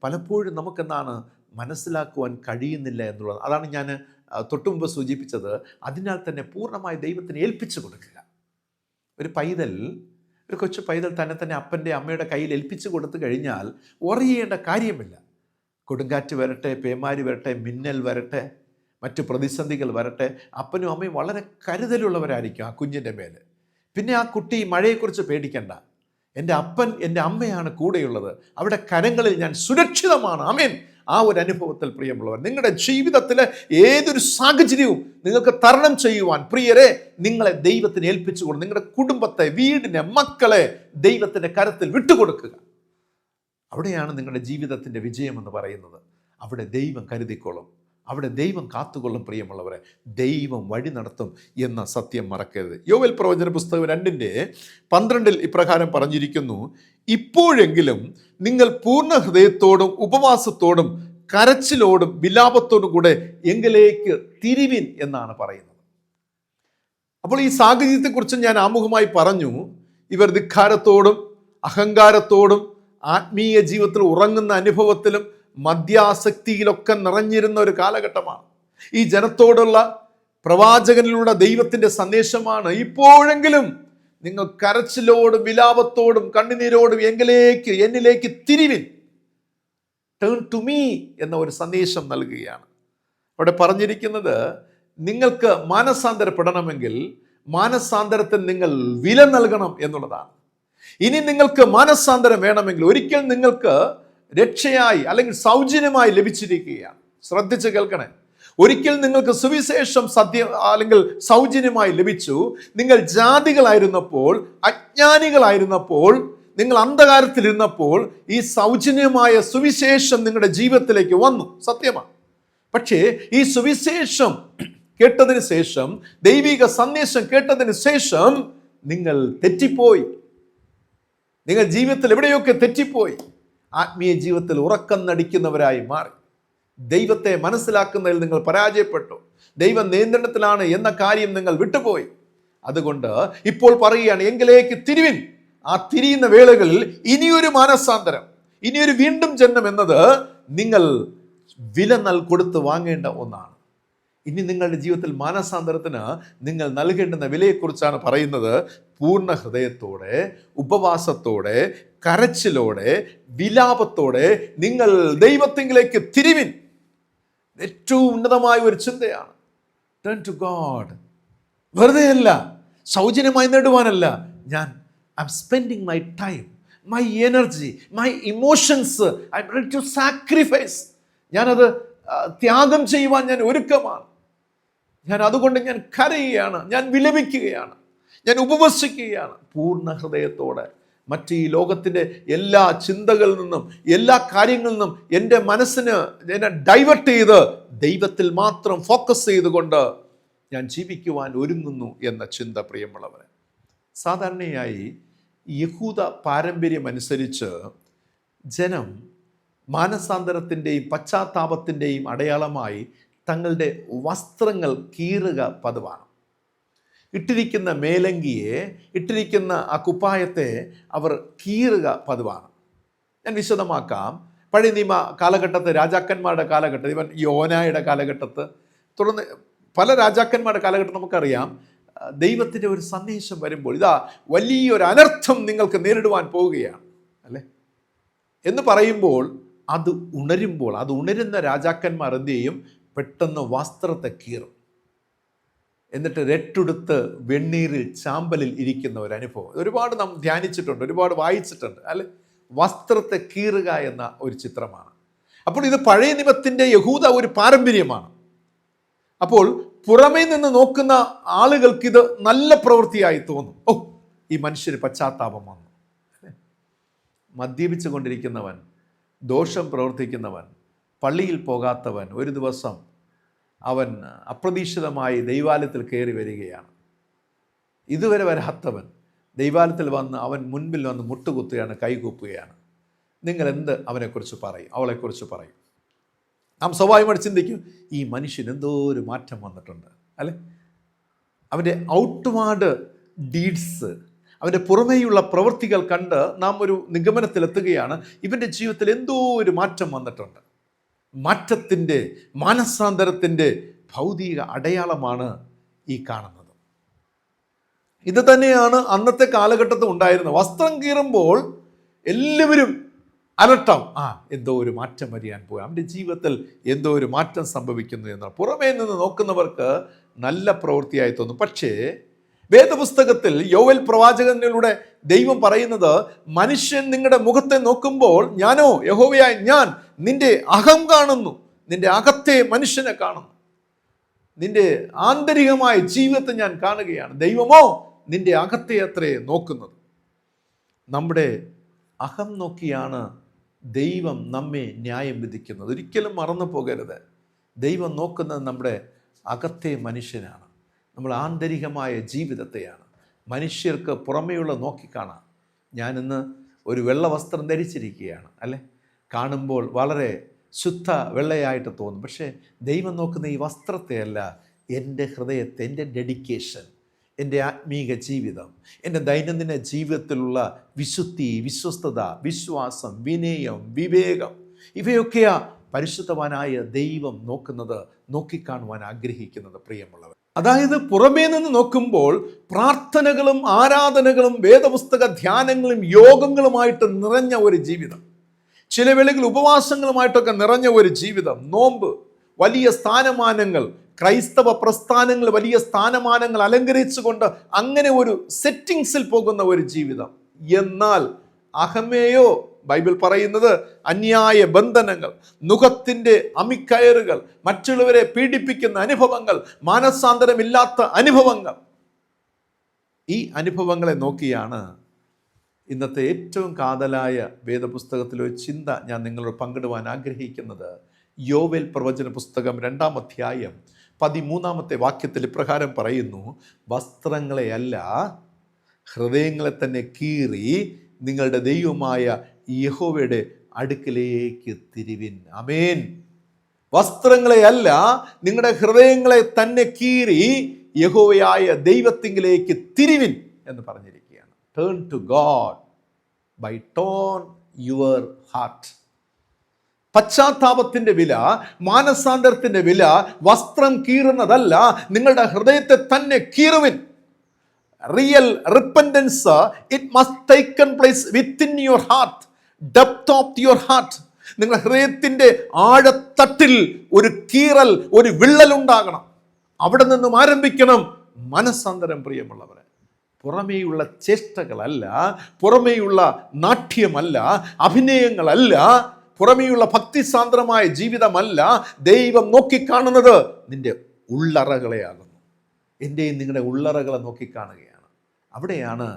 പലപ്പോഴും നമുക്കെന്താണ് മനസ്സിലാക്കുവാൻ കഴിയുന്നില്ല എന്നുള്ളത്. അതാണ് ഞാൻ തൊട്ടുമുമ്പ് സൂചിപ്പിച്ചത്. അതിനാൽ തന്നെ പൂർണ്ണമായി ദൈവത്തിന് ഏൽപ്പിച്ചു കൊടുക്കുക. ഒരു കൊച്ചു പൈതൽ തന്നെ അപ്പൻ്റെ അമ്മയുടെ കയ്യിൽ ഏൽപ്പിച്ചു കൊടുത്തു കഴിഞ്ഞാൽ ഉറയേണ്ട കാര്യമില്ല. കൊടുങ്കാറ്റ് വരട്ടെ, പേമാരി വരട്ടെ, മിന്നൽ വരട്ടെ, മറ്റു പ്രതിസന്ധികൾ വരട്ടെ, അപ്പനും അമ്മയും വളരെ കരുതലുള്ളവരായിരിക്കും ആ കുഞ്ഞിൻ്റെ മേൽ. പിന്നെ ആ കുട്ടി മഴയെക്കുറിച്ച് പേടിക്കണ്ട. എൻ്റെ അപ്പൻ, എൻ്റെ അമ്മയാണ് കൂടെയുള്ളത്, അവിടെ കരങ്ങളിൽ ഞാൻ സുരക്ഷിതമാണ്. ആമേൻ. ആ ഒരു അനുഭവത്തിൽ പ്രിയമുള്ളവർ, നിങ്ങളുടെ ജീവിതത്തിലെ ഏതൊരു സാഹചര്യവും നിങ്ങൾക്ക് തരണം ചെയ്യുവാൻ പ്രിയരെ നിങ്ങളെ ദൈവത്തിന് ഏൽപ്പിച്ചുകൊണ്ട് നിങ്ങളുടെ കുടുംബത്തെ, വീടിനെ, മക്കളെ ദൈവത്തിൻ്റെ കരത്തിൽ വിട്ടുകൊടുക്കുക. അവിടെയാണ് നിങ്ങളുടെ ജീവിതത്തിൻ്റെ വിജയമെന്ന് പറയുന്നത്. അവിടെ ദൈവം കരുതിക്കൊള്ളും, അവിടെ ദൈവം കാത്തുകൊള്ളും. പ്രിയമുള്ളവരെ, ദൈവം വഴി നടത്തും എന്ന സത്യം മറക്കരുത്. യോവേൽ പ്രവചന പുസ്തകം 2:12 ഇപ്രകാരം പറഞ്ഞിരിക്കുന്നു, ഇപ്പോഴെങ്കിലും നിങ്ങൾ പൂർണ്ണ ഹൃദയത്തോടും ഉപവാസത്തോടും കരച്ചിലോടും വിലാപത്തോടും കൂടെ എങ്കിലേക്ക് തിരിവിൻ എന്നാണ് പറയുന്നത്. അപ്പോൾ ഈ സാഹചര്യത്തെക്കുറിച്ച് ഞാൻ ആമുഖമായി പറഞ്ഞു. ഇവർ ധിക്കാരത്തോടും അഹങ്കാരത്തോടും ആത്മീയ ജീവിതത്തിൽ ഉറങ്ങുന്ന അനുഭവത്തിലും മദ്യാസക്തിയിലൊക്കെ നിറഞ്ഞിരുന്ന ഒരു കാലഘട്ടമാണ്. ഈ ജനത്തോടുള്ള പ്രവാചകനിലൂടെ ദൈവത്തിൻ്റെ സന്ദേശമാണ്, ഇപ്പോഴെങ്കിലും നിങ്ങൾ കരച്ചിലോടും വിലാപത്തോടും കണ്ണുനീരോടും എന്നിലേക്ക് തിരിവിൻ, ടേൺ ടു മീ എന്ന ഒരു സന്ദേശം നൽകുകയാണ്. അവിടെ പറഞ്ഞിരിക്കുന്നത്, നിങ്ങൾക്ക് മാനസാന്തരപ്പെടണമെങ്കിൽ മാനസാന്തരത്തിന് നിങ്ങൾ വില നൽകണം എന്നുള്ളതാണ്. ഇനി നിങ്ങൾക്ക് മാനസാന്തരം വേണമെങ്കിൽ, ഒരിക്കൽ നിങ്ങൾക്ക് രക്ഷയായി അല്ലെങ്കിൽ സൗജന്യമായി ലഭിച്ചിരിക്കുകയാണ്. ശ്രദ്ധിച്ച് കേൾക്കണേ. ഒരിക്കൽ നിങ്ങൾക്ക് സുവിശേഷം അല്ലെങ്കിൽ സൗജന്യമായി ലഭിച്ചു. നിങ്ങൾ ജാതികളായിരുന്നപ്പോൾ, അജ്ഞാനികളായിരുന്നപ്പോൾ, നിങ്ങൾ അന്ധകാരത്തിലിരുന്നപ്പോൾ ഈ സൗജന്യമായ സുവിശേഷം നിങ്ങളുടെ ജീവിതത്തിലേക്ക് വന്നു. സത്യമാണ്. പക്ഷേ ഈ സുവിശേഷം കേട്ടതിന് ശേഷം, ദൈവിക സന്ദേശം കേട്ടതിന് ശേഷം നിങ്ങൾ തെറ്റിപ്പോയി. നിങ്ങൾ ജീവിതത്തിൽ എവിടെയൊക്കെ തെറ്റിപ്പോയി. ആത്മീയ ജീവിതത്തിൽ ഉറക്കം നടിക്കുന്നവരായി മാറി. ദൈവത്തെ മനസ്സിലാക്കുന്നതിൽ നിങ്ങൾ പരാജയപ്പെട്ടു. ദൈവം നിയന്ത്രണത്തിലാണ് എന്ന കാര്യം നിങ്ങൾ വിട്ടുപോയി. അതുകൊണ്ട് ഇപ്പോൾ പറയുകയാണ്, എങ്കിലേക്ക് തിരിവിൻ. ആ തിരിയുന്ന വേളകളിൽ ഇനിയൊരു മാനസാന്തരം, ഇനിയൊരു വീണ്ടും ജന്മം എന്നത് നിങ്ങൾ വില കൊടുത്ത് വാങ്ങേണ്ട ഒന്നാണ്. ഇനി നിങ്ങളുടെ ജീവിതത്തിൽ മാനസാന്തരത്തിന് നിങ്ങൾ നൽകേണ്ടുന്ന വിലയെക്കുറിച്ചാണ് പറയുന്നത്. പൂർണ്ണ ഹൃദയത്തോടെ, ഉപവാസത്തോടെ, കരച്ചിലോടെ, വിലാപത്തോടെ നിങ്ങൾ ദൈവത്തിലേക്ക് തിരിവിൻ. ഏറ്റവും ഉന്നതമായ ഒരു ചിന്തയാണ്. Turn to God. വെറുതെ അല്ല, സൗജന്യമായി നേടുവാനല്ല. I am spending my time, my energy, my emotions, I am ready to sacrifice. ഞാനത് ത്യാഗം ചെയ്യുവാൻ ഞാൻ ഒരുക്കമാണ്. അതുകൊണ്ട് ഞാൻ കരയുകയാണ്, ഞാൻ വിലപിക്കുകയാണ്, ഞാൻ ഉപവസിക്കുകയാണ്. പൂർണ്ണ ഹൃദയത്തോടെ മറ്റ് ഈ ലോകത്തിൻ്റെ എല്ലാ ചിന്തകളിൽ നിന്നും, എല്ലാ കാര്യങ്ങളിൽ നിന്നും എൻ്റെ എന്നെ ഡൈവേർട്ട് ചെയ്ത് ദൈവത്തിൽ മാത്രം ഫോക്കസ് ചെയ്തുകൊണ്ട് ഞാൻ ജീവിക്കുവാൻ ഒരുങ്ങുന്നു എന്ന ചിന്ത. പ്രിയമുള്ളവരെ, സാധാരണയായി യഹൂദ പാരമ്പര്യമനുസരിച്ച് ജനം മാനസാന്തരത്തിൻ്റെയും പശ്ചാത്താപത്തിൻ്റെയും അടയാളമായി തങ്ങളുടെ വസ്ത്രങ്ങൾ കീറുക പതിവാണ്. ഇട്ടിരിക്കുന്ന മേലങ്കിയെ, ഇട്ടിരിക്കുന്ന ആ കുപ്പായത്തെ അവർ കീറുക പതിവാണ്. ഞാൻ വിശദമാക്കാം. പഴയ നിയമ കാലഘട്ടത്ത്, രാജാക്കന്മാരുടെ കാലഘട്ടത്ത്, ഇവൻ യോനായുടെ കാലഘട്ടത്ത്, തുടർന്ന് പല രാജാക്കന്മാരുടെ കാലഘട്ടം നമുക്കറിയാം. ദൈവത്തിൻ്റെ ഒരു സന്ദേശം വരുമ്പോൾ, ഇതാ വലിയൊരു അനർത്ഥം നിങ്ങൾക്ക് നേരിടുവാൻ പോവുകയാണ് അല്ലേ എന്ന് പറയുമ്പോൾ, അത് ഉണരുന്ന രാജാക്കന്മാർ എന്ത് ചെയ്യും? പെട്ടെന്ന് വസ്ത്രത്തെ കീറും. എന്നിട്ട് രട്ടെടുത്ത് വെണ്ണീരിൽ ചാമ്പലിൽ ഇരിക്കുന്ന ഒരു അനുഭവം ഒരുപാട് നാം ധ്യാനിച്ചിട്ടുണ്ട്, ഒരുപാട് വായിച്ചിട്ടുണ്ട് അല്ലെ. വസ്ത്രത്തെ കീറുക എന്ന ഒരു ചിത്രമാണ്. അപ്പോൾ ഇത് പഴയ നിയമത്തിൻ്റെ യഹൂദ ഒരു പാരമ്പര്യമാണ്. അപ്പോൾ പുറമേ നിന്ന് നോക്കുന്ന ആളുകൾക്കിത് നല്ല പ്രവൃത്തിയായി തോന്നും. ഓ, ഈ മനുഷ്യന് പശ്ചാത്താപം വന്നു. മദ്യപിച്ചു കൊണ്ടിരിക്കുന്നവൻ, ദോഷം പ്രവർത്തിക്കുന്നവൻ, പള്ളിയിൽ പോകാത്തവൻ, ഒരു ദിവസം അവൻ അപ്രതീക്ഷിതമായി ദൈവാലയത്തിൽ കയറി വരികയാണ്. ഇതുവരെ വരാത്തവൻ ദൈവാലയത്തിൽ വന്ന് അവൻ മുൻപിൽ വന്ന് മുട്ടുകുത്തുകയാണ്, കൈകൂപ്പുകയാണ്. നിങ്ങൾ എന്ത് അവനെക്കുറിച്ച് പറയും, അവളെക്കുറിച്ച് പറയും? നാം സ്വാഭാവികമായിട്ട് ചിന്തിക്കും, ഈ മനുഷ്യന് എന്തോ ഒരു മാറ്റം വന്നിട്ടുണ്ട് അല്ലെ. അവൻ്റെ ഔട്ട്വാർഡ് ഡീഡ്സ്, അവൻ്റെ പുറമേയുള്ള പ്രവൃത്തികൾ കണ്ട് നാം ഒരു നിഗമനത്തിലെത്തുകയാണ്, ഇവൻ്റെ ജീവിതത്തിൽ എന്തോ ഒരു മാറ്റം വന്നിട്ടുണ്ട്. മാറ്റത്തിൻ്റെ, മാനസാന്തരത്തിൻ്റെ ഭൗതിക അടയാളമാണ് ഈ കാണുന്നത്. ഇത് തന്നെയാണ് അന്നത്തെ കാലഘട്ടത്തിൽ ഉണ്ടായിരുന്നത്. വസ്ത്രം കീറുമ്പോൾ എല്ലാവരും അലട്ടാം, എന്തോ ഒരു മാറ്റം വരിയാൻ പോയി, അവൻ്റെ ജീവിതത്തിൽ എന്തോ ഒരു മാറ്റം സംഭവിക്കുന്നു എന്നാണ്. പുറമേ നിന്ന് നോക്കുന്നവർക്ക് നല്ല പ്രവൃത്തിയായി തോന്നും. പക്ഷേ വേദപുസ്തകത്തിൽ യോവേൽ പ്രവാചകനിലൂടെ ദൈവം പറയുന്നത്, മനുഷ്യൻ നിങ്ങളുടെ മുഖത്തെ നോക്കുമ്പോൾ ഞാനോ യഹോവയായ ഞാൻ നിന്റെ അകം കാണുന്നു, നിന്റെ അകത്തെ മനുഷ്യനെ കാണുന്നു, നിന്റെ ആന്തരികമായ ജീവിതത്തെ ഞാൻ കാണുകയാണ്. ദൈവമോ നിന്റെ അകത്തെ അത്രേ നോക്കുന്നത്. നമ്മുടെ അകം നോക്കിയാണ് ദൈവം നമ്മെ ന്യായം വിധിക്കുന്നത്. ഒരിക്കലും മറന്നു പോകരുത്. ദൈവം നോക്കുന്നത് നമ്മുടെ അകത്തെ മനുഷ്യനാണ്, നമ്മൾ ആന്തരികമായ ജീവിതത്തെയാണ്. മനുഷ്യർക്ക് പുറമേയുള്ള നോക്കിക്കാണാം. ഞാനിന്ന് ഒരു വെള്ള വസ്ത്രം ധരിച്ചിരിക്കുകയാണ് അല്ലേ, കാണുമ്പോൾ വളരെ ശുദ്ധ വെള്ളയായിട്ട് തോന്നും. പക്ഷേ ദൈവം നോക്കുന്ന ഈ വസ്ത്രത്തെയല്ല, എൻ്റെ ഹൃദയത്തെ, എൻ്റെ ഡെഡിക്കേഷൻ, എൻ്റെ ആത്മീക ജീവിതം, എൻ്റെ ദൈനംദിന ജീവിതത്തിലുള്ള വിശുദ്ധി, വിശ്വസ്തത, വിശ്വാസം, വിനയം, വിവേകം, ഇവയൊക്കെയാ പരിശുദ്ധവാനായ ദൈവം നോക്കുന്നത്, നോക്കിക്കാണുവാൻ ആഗ്രഹിക്കുന്നത് പ്രിയമുള്ളവർ. അതായത് പുറമേ നിന്ന് നോക്കുമ്പോൾ പ്രാർത്ഥനകളും ആരാധനകളും വേദപുസ്തക ധ്യാനങ്ങളും യോഗങ്ങളുമായിട്ട് നിറഞ്ഞ ഒരു ജീവിതം, ചില വേളകളിൽ ഉപവാസങ്ങളുമായിട്ടൊക്കെ നിറഞ്ഞ ഒരു ജീവിതം, നോമ്പ്, വലിയ സ്ഥാനമാനങ്ങൾ, ക്രൈസ്തവ പ്രസ്ഥാനങ്ങൾ വലിയ സ്ഥാനമാനങ്ങൾ അലങ്കരിച്ചുകൊണ്ട് അങ്ങനെ ഒരു സെറ്റിങ്സിൽ പോകുന്ന ഒരു ജീവിതം. എന്നാൽ അഹമേയോ ബൈബിൾ പറയുന്നത് അന്യായ ബന്ധനങ്ങൾ, നുഖത്തിൻ്റെ അമിക്കയറുകൾ, മറ്റുള്ളവരെ പീഡിപ്പിക്കുന്ന അനുഭവങ്ങൾ, മാനസാന്തരമില്ലാത്ത അനുഭവങ്ങൾ. ഈ അനുഭവങ്ങളെ നോക്കിയാണ് ഇന്നത്തെ ഏറ്റവും കാതലായ വേദപുസ്തകത്തിലെ ഒരു ചിന്ത ഞാൻ നിങ്ങളോട് പങ്കിടുവാൻ ആഗ്രഹിക്കുന്നത്. യോവേൽ പ്രവചന പുസ്തകം 2-ാം അധ്യായം 13-ാമത്തെ വാക്യത്തിൽ ഇപ്രകാരം പറയുന്നു: വസ്ത്രങ്ങളെയല്ല ഹൃദയങ്ങളെ തന്നെ കീറി നിങ്ങളുടെ ദൈവമായ യഹോവയുടെ അടുക്കലേക്ക് തിരിവിൻ. ആമേൻ. വസ്ത്രങ്ങളെയല്ല, നിങ്ങളുടെ ഹൃദയങ്ങളെ തന്നെ കീറി യഹോവയായ ദൈവത്തിങ്കിലേക്ക് തിരിവിൻ എന്ന് പറഞ്ഞിരിക്കുകയാണ്. Turn to God by torn your heart. പശ്ചാത്താപത്തിന്റെ വില, മാനസാന്തരത്തിന്റെ വില വസ്ത്രം കീറുന്നതല്ല, നിങ്ങളുടെ ഹൃദയത്തെ തന്നെ കീറുവിൻ. Real repentance it must taken place within your heart, depth of your heart. നിങ്ങളുടെ ഹൃദയത്തിന്റെ ആഴത്തട്ടിൽ ഒരു കീറൽ, ഒരു വിള്ളൽ ഉണ്ടാകണം. അവിടെ നിന്നും ആരംഭിക്കണം മനസാന്തരം പ്രിയമുള്ളവരെ. പുറമേയുള്ള ചേഷ്ടകളല്ല, പുറമേയുള്ള നാട്യമല്ല, അഭിനയങ്ങളല്ല, പുറമേയുള്ള ഭക്തിസാന്ദ്രമായ ജീവിതമല്ല. ദൈവം നോക്കിക്കാണുന്നത് നിന്റെ ഉള്ളറകളെയാകുന്നു. എൻ്റെയും നിങ്ങളുടെ ഉള്ളറകളെ നോക്കിക്കാണുകയാണ്. അവിടെയാണ്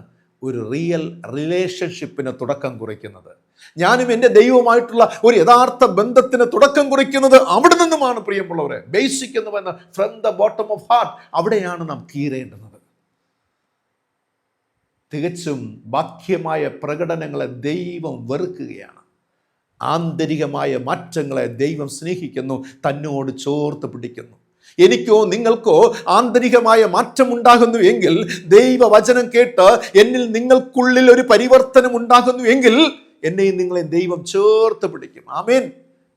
ഒരു റിയൽ റിലേഷൻഷിപ്പിന് തുടക്കം കുറിക്കുന്നത്. ഞാനും എൻ്റെ ദൈവവുമായിട്ടുള്ള ഒരു യഥാർത്ഥ ബന്ധത്തിന് തുടക്കം കുറിക്കുന്നത് അവിടെ നിന്നുമാണ് പ്രിയമുള്ളവരെ. ബേസിക് എന്ന് പറയുന്ന from the bottom of heart, അവിടെയാണ് നാം കീറേണ്ടുന്നത്. തികച്ചും ബാഹ്യമായ പ്രകടനങ്ങളെ ദൈവം വെറുക്കുകയാണ്. ആന്തരികമായ മാറ്റങ്ങളെ ദൈവം സ്നേഹിക്കുന്നു, തന്നോട് ചോർത്ത് പിടിക്കുന്നു. എനിക്കോ നിങ്ങൾക്കോ ആന്തരികമായ മാറ്റം ഉണ്ടാകുന്നു എങ്കിൽ, ദൈവവചനം കേട്ട് എന്നിൽ നിങ്ങൾക്കുള്ളിൽ ഒരു പരിവർത്തനം ഉണ്ടാകുന്നു എങ്കിൽ, എന്നെയും നിങ്ങളെ ദൈവം ചേർത്ത് പിടിക്കും. ആമേൻ.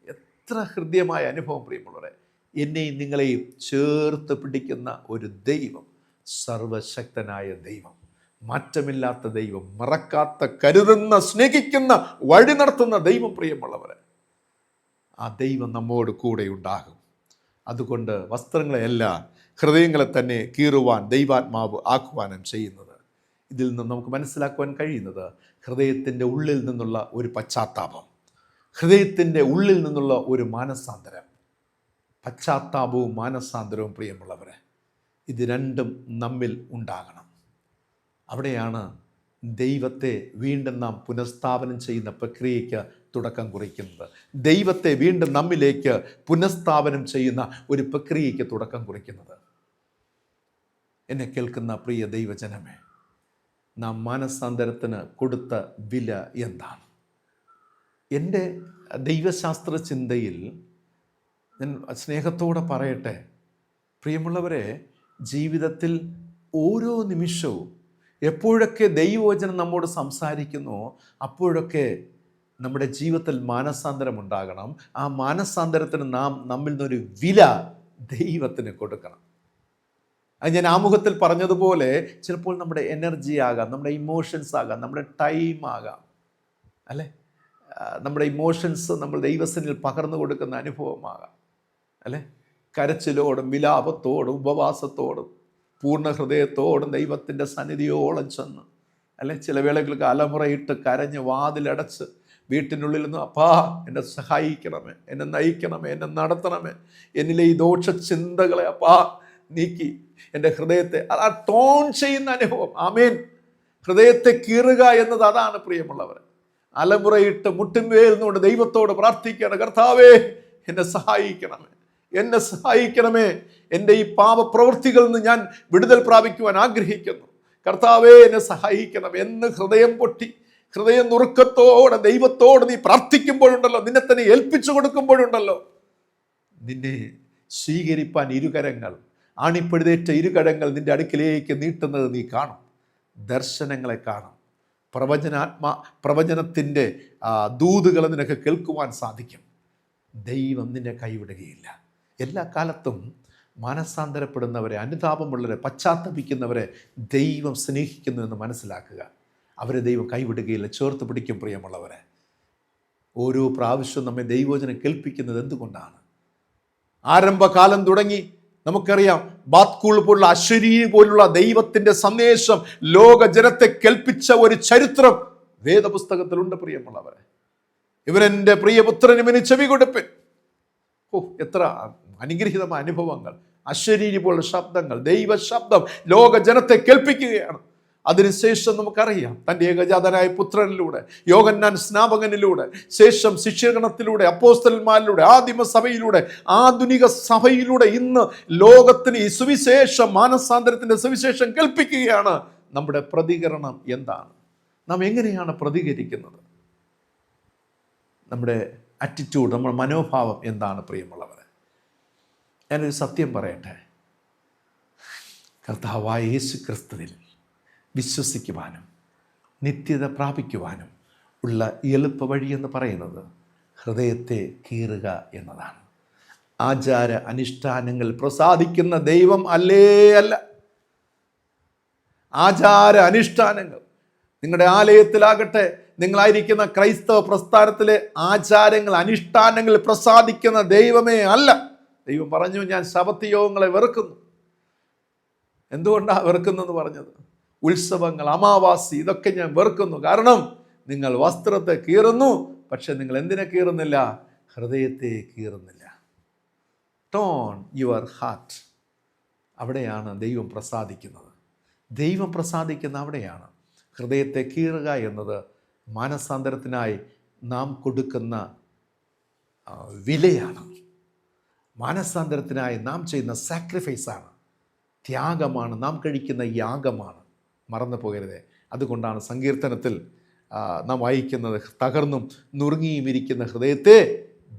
എത്ര ഹൃദ്യമായ അനുഭവം പ്രിയമുള്ളവരെ. എന്നെയും നിങ്ങളെയും ചേർത്ത് പിടിക്കുന്ന ഒരു ദൈവം, സർവശക്തനായ ദൈവം, മാറ്റമില്ലാത്ത ദൈവം, മറക്കാത്ത, കരുതുന്ന, സ്നേഹിക്കുന്ന, വഴി നടത്തുന്ന ദൈവം പ്രിയമുള്ളവരെ. ആ ദൈവം നമ്മോട് കൂടെ ഉണ്ടാകും. അതുകൊണ്ട് വസ്ത്രങ്ങളെയല്ല ഹൃദയങ്ങളെ തന്നെ കീറുവാൻ ദൈവാത്മാവ് ആഹ്വാനം ചെയ്യുന്നത്. ഇതിൽ നിന്ന് നമുക്ക് മനസ്സിലാക്കുവാൻ കഴിയുന്നത് ഹൃദയത്തിൻ്റെ ഉള്ളിൽ നിന്നുള്ള ഒരു പശ്ചാത്താപം, ഹൃദയത്തിൻ്റെ ഉള്ളിൽ നിന്നുള്ള ഒരു മാനസാന്തരം. പശ്ചാത്താപവും മാനസാന്തരവും പ്രിയമുള്ളവരെ, ഇത് രണ്ടും നമ്മിൽ ഉണ്ടാകണം. അവിടെയാണ് ദൈവത്തെ വീണ്ടും നാം പുനഃസ്ഥാപനം ചെയ്യുന്ന പ്രക്രിയയ്ക്ക് തുടക്കം കുറിക്കുന്നത്. ദൈവത്തെ വീണ്ടും നമ്മിലേക്ക് പുനഃസ്ഥാപനം ചെയ്യുന്ന ഒരു പ്രക്രിയയ്ക്ക് തുടക്കം കുറിക്കുന്നത്. എന്നെ കേൾക്കുന്ന പ്രിയ ദൈവജനമേ, നാം മാനസാന്തരത്തിന് കൊടുത്ത വില എന്താണ്? എൻ്റെ ദൈവശാസ്ത്ര ചിന്തയിൽ ഞാൻ സ്നേഹത്തോടെ പറയട്ടെ പ്രിയമുള്ളവരെ, ജീവിതത്തിൽ ഓരോ നിമിഷവും എപ്പോഴൊക്കെ ദൈവവചനം നമ്മോട് സംസാരിക്കുന്നു അപ്പോഴൊക്കെ നമ്മുടെ ജീവിതത്തിൽ മാനസാന്തരം ഉണ്ടാകണം. ആ മാനസാന്തരത്തിന് നാം നമ്മിൽ നിന്നൊരു വില ദൈവത്തിന് കൊടുക്കണം. അത് ഞാൻ ആമുഖത്തിൽ പറഞ്ഞതുപോലെ ചിലപ്പോൾ നമ്മുടെ എനർജി ആകാം, നമ്മുടെ ഇമോഷൻസ് ആകാം, നമ്മുടെ ടൈം ആകാം, അല്ലേ? നമ്മുടെ ഇമോഷൻസ് നമ്മൾ ദൈവസന്നിധിയിൽ പകർന്നു കൊടുക്കുന്ന അനുഭവമാകാം, അല്ലേ? കരച്ചിലോടും വിലാപത്തോടും ഉപവാസത്തോടും പൂർണ്ണ ഹൃദയത്തോടും ദൈവത്തിൻ്റെ സന്നിധിയോളം ചെന്ന്, അല്ലെ ചില വേളകൾക്ക് അലമുറയിട്ട് കരഞ്ഞ് വാതിലടച്ച് വീട്ടിനുള്ളിൽ നിന്ന് അപ്പാ എന്നെ സഹായിക്കണമേ, എന്നെ നയിക്കണമേ, എന്നെ നടത്തണമേ, എന്നിലെ ഈ ദോഷ ചിന്തകളെ അപ്പാ നീക്കി എൻ്റെ ഹൃദയത്തെ ആ ടോൺ ചെയ്യുന്ന അനുഭവം. ആമേൻ. ഹൃദയത്തെ കീറുക എന്നത് അതാണ് പ്രിയമുള്ളവർ. അലമുറയിട്ട് മുട്ടിൻവേൽന്നുകൊണ്ട് ദൈവത്തോട് പ്രാർത്ഥിക്കണം, കർത്താവേ എന്നെ സഹായിക്കണമേ, എന്നെ സഹായിക്കണമേ, എൻ്റെ ഈ പാപപ്രവൃത്തികളിൽ നിന്ന് ഞാൻ വിടുതൽ പ്രാപിക്കുവാൻ ആഗ്രഹിക്കുന്നു, കർത്താവേ എന്നെ സഹായിക്കണം എന്ന് ഹൃദയം പൊട്ടി ഹൃദയം നുറുക്കത്തോടെ ദൈവത്തോട് നീ പ്രാർത്ഥിക്കുമ്പോഴുണ്ടല്ലോ, നിന്നെ തന്നെ ഏൽപ്പിച്ചു കൊടുക്കുമ്പോഴുണ്ടല്ലോ, നിന്നെ സ്വീകരിപ്പാൻ ഇരുകരങ്ങൾ, ആണിപ്പഴുതേറ്റ ഇരുകരങ്ങൾ നിന്റെ അടുക്കിലേക്ക് നീട്ടുന്നത് നീ കാണും. ദർശനങ്ങളെ കാണും, പ്രവചനത്തിൻ്റെ ദൂതുകൾ നിനക്ക് കേൾക്കുവാൻ സാധിക്കും. ദൈവം നിന്നെ കൈവിടുകയില്ല. എല്ലാ കാലത്തും മാനസാന്തരപ്പെടുന്നവരെ, അനുതാപമുള്ളവരെ, പശ്ചാത്തപിക്കുന്നവരെ ദൈവം സ്നേഹിക്കുന്നു എന്ന് മനസ്സിലാക്കുക. അവരെ ദൈവം കൈവിടുകയില്ല, ചേർത്ത് പിടിക്കും. പ്രിയമുള്ളവരെ, ഓരോ പ്രാവശ്യവും നമ്മെ ദൈവവചനം കേൾപ്പിക്കുന്നത് എന്തുകൊണ്ടാണ്? ആരംഭകാലം തുടങ്ങി നമുക്കറിയാം, ബാത്കൂൾ പോലുള്ള അശ്വരീ പോലുള്ള ദൈവത്തിൻ്റെ സന്ദേശം ലോക ജനത്തെ കേൾപ്പിച്ച ഒരു ചരിത്രം വേദപുസ്തകത്തിലുണ്ട്. പ്രിയമുള്ളവരെ, ഇവനെൻ്റെ പ്രിയപുത്രന് ഇവന് ചെവി കൊടുപ്പിൻ. എത്ര അനുഗ്രഹീതമായ അനുഭവങ്ങൾ! അശ്വരീ പോലുള്ള ശബ്ദങ്ങൾ, ദൈവശബ്ദം ലോക ജനത്തെ കേൾപ്പിക്കുകയാണ്. അതിനുശേഷം നമുക്കറിയാം, തൻ്റെ ഏകജാതനായ പുത്രനിലൂടെ, യോഹന്നാൻ സ്നാപകനിലൂടെ, ശേഷം ശിഷ്യഗണത്തിലൂടെ, അപ്പോസ്തലന്മാരിലൂടെ, ആദിമസഭയിലൂടെ, ആധുനിക സഭയിലൂടെ ഇന്ന് ലോകത്തിന് ഈ സുവിശേഷം, മാനസാന്തരത്തിൻ്റെ സുവിശേഷം കേൾപ്പിക്കുകയാണ്. നമ്മുടെ പ്രതികരണം എന്താണ്? നാം എങ്ങനെയാണ് പ്രതികരിക്കുന്നത്? നമ്മുടെ ആറ്റിറ്റ്യൂഡ്, നമ്മുടെ മനോഭാവം എന്താണ്? പ്രിയമുള്ളവരെ, ഞാനൊരു സത്യം പറയട്ടെ. കർത്താവായ യേശു ക്രിസ്തുവിൽ വിശ്വസിക്കുവാനും നിത്യത പ്രാപിക്കുവാനും ഉള്ള എളുപ്പ വഴിയെന്ന് പറയുന്നത് ഹൃദയത്തെ കീറുക എന്നതാണ്. ആചാര അനുഷ്ഠാനങ്ങൾ പ്രസാദിക്കുന്ന ദൈവം അല്ല. ആചാര അനുഷ്ഠാനങ്ങൾ, നിങ്ങളുടെ ആലയത്തിലാകട്ടെ, നിങ്ങളായിരിക്കുന്ന ക്രൈസ്തവ പ്രസ്ഥാനത്തിലെ ആചാരങ്ങൾ, അനുഷ്ഠാനങ്ങൾ പ്രസാദിക്കുന്ന ദൈവമേ അല്ല. ദൈവം പറഞ്ഞു, ഞാൻ ശബത്ത് യോഗങ്ങളെ വെറുക്കുന്നു. എന്തുകൊണ്ടാണ് വെറുക്കുന്നെന്ന് പറഞ്ഞത്? ഉത്സവങ്ങൾ, അമാവാസി, ഇതൊക്കെ ഞാൻ വെറുക്കുന്നു. കാരണം നിങ്ങൾ വസ്ത്രത്തെ കീറുന്നു, പക്ഷെ നിങ്ങൾ എന്തിനെ കീറുന്നില്ല? ഹൃദയത്തെ കീറുന്നില്ല. Tone your heart. അവിടെയാണ് ദൈവം പ്രസാദിക്കുന്നത്. ദൈവം പ്രസാദിക്കുന്ന അവിടെയാണ്. ഹൃദയത്തെ കീറുക എന്നത് മാനസാന്തരത്തിനായി നാം കൊടുക്കുന്ന വിലയാണ്. മാനസാന്തരത്തിനായി നാം ചെയ്യുന്ന സാക്രിഫൈസാണ്, ത്യാഗമാണ്, നാം കഴിക്കുന്ന യാഗമാണ്. മറന്നു പോകരുതേ. അതുകൊണ്ടാണ് സങ്കീർത്തനത്തിൽ നാം വായിക്കുന്നത്, തകർന്നും നുറുങ്ങിയും ഇരിക്കുന്ന ഹൃദയത്തെ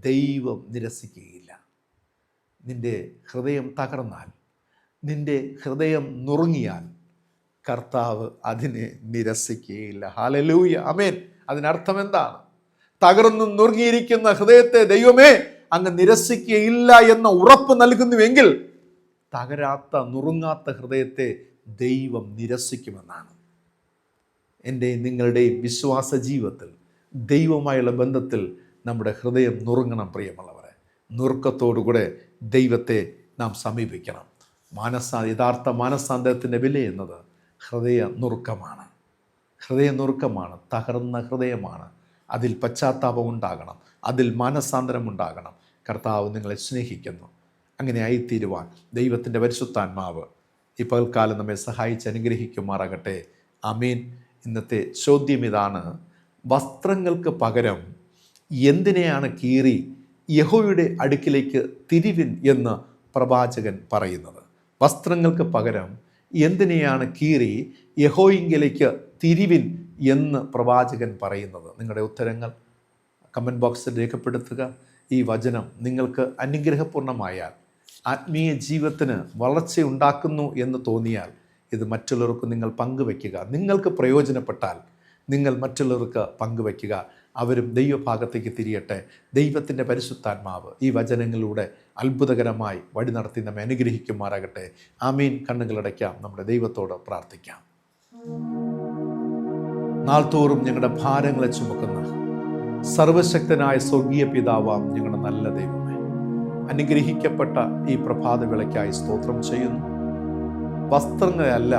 ദൈവം നിരസിക്കുകയില്ല. നിൻ്റെ ഹൃദയം തകർന്നാൽ, നിൻ്റെ ഹൃദയം നുറുങ്ങിയാൽ കർത്താവ് അതിനെ നിരസിക്കുകയില്ല. ഹല്ലേലൂയ, ആമേൻ. അതിനർത്ഥം എന്താണ്? തകർന്നും നുറുങ്ങിയിരിക്കുന്ന ഹൃദയത്തെ ദൈവമേ അങ്ങ് നിരസിക്കുകയില്ല എന്ന ഉറപ്പ് നൽകുന്നുവെങ്കിൽ തകരാത്ത, നുറുങ്ങാത്ത ഹൃദയത്തെ ദൈവം നിരസിക്കുമെന്നാണ്. എൻ്റെ നിങ്ങളുടെയും വിശ്വാസ ജീവിതത്തിൽ, ദൈവവുമായുള്ള ബന്ധത്തിൽ നമ്മുടെ ഹൃദയം നുറുങ്ങണം. പ്രിയമുള്ളവരെ, നുറുക്കത്തോടുകൂടെ ദൈവത്തെ നാം സമീപിക്കണം. യഥാർത്ഥ മാനസാന്തരത്തിൻ്റെ വില എന്നത് ഹൃദയ നുറുക്കമാണ്. ഹൃദയ നുറുക്കമാണ്, തകർന്ന ഹൃദയമാണ്. അതിൽ പശ്ചാത്താപം ഉണ്ടാകണം, അതിൽ മാനസാന്തരം ഉണ്ടാകണം. കർത്താവ് നിങ്ങളെ സ്നേഹിക്കുന്നു. അങ്ങനെ ആയിത്തീരുവാൻ ദൈവത്തിൻ്റെ പരിശുദ്ധാത്മാവ് ഈ പകൽക്കാലം നമ്മെ സഹായിച്ച് അനുഗ്രഹിക്കുമാറാകട്ടെ. ആമേൻ. ഇന്നത്തെ ചോദ്യം ഇതാണ്: വസ്ത്രങ്ങൾക്ക് പകരം എന്തിനെയാണ് കീറി യഹോവയുടെ അടുക്കിലേക്ക് തിരിവിൻ എന്ന് പ്രവാചകൻ പറയുന്നത്? വസ്ത്രങ്ങൾക്ക് പകരം എന്തിനെയാണ് കീറി യഹോവയിലേക്ക് തിരിവിൻ എന്ന് പ്രവാചകൻ പറയുന്നത്? നിങ്ങളുടെ ഉത്തരങ്ങൾ കമൻറ്റ് ബോക്സിൽ രേഖപ്പെടുത്തുക. ഈ വചനം നിങ്ങൾക്ക് അനുഗ്രഹപൂർണമായാൽ, ആത്മീയ ജീവിതത്തിന് വളർച്ചയുണ്ടാക്കുന്നു എന്ന് തോന്നിയാൽ, ഇത് മറ്റുള്ളവർക്ക് നിങ്ങൾ പങ്കുവയ്ക്കുക. നിങ്ങൾക്ക് പ്രയോജനപ്പെട്ടാൽ നിങ്ങൾ മറ്റുള്ളവർക്ക് പങ്കുവയ്ക്കുക. അവരും ദൈവഭാഗത്തേക്ക് തിരിയട്ടെ. ദൈവത്തിൻ്റെ പരിശുദ്ധാത്മാവ് ഈ വചനങ്ങളിലൂടെ അത്ഭുതകരമായി വഴി നടത്തി നമ്മെ അനുഗ്രഹിക്കുമാറാകട്ടെ. ആമീൻ. കണ്ണുകളടയ്ക്കാം, നമ്മുടെ ദൈവത്തോട് പ്രാർത്ഥിക്കാം. നാൾതോറും ഞങ്ങളുടെ ഭാരങ്ങളെ ചുമക്കുന്ന സർവശക്തനായ സ്വർഗീയ പിതാവാം ഞങ്ങളുടെ നല്ല ദൈവമേ, അനുഗ്രഹിക്കപ്പെട്ട ഈ പ്രഭാതവേളയ്ക്കായി സ്തോത്രം ചെയ്യുന്നു. വസ്ത്രങ്ങളെയല്ല,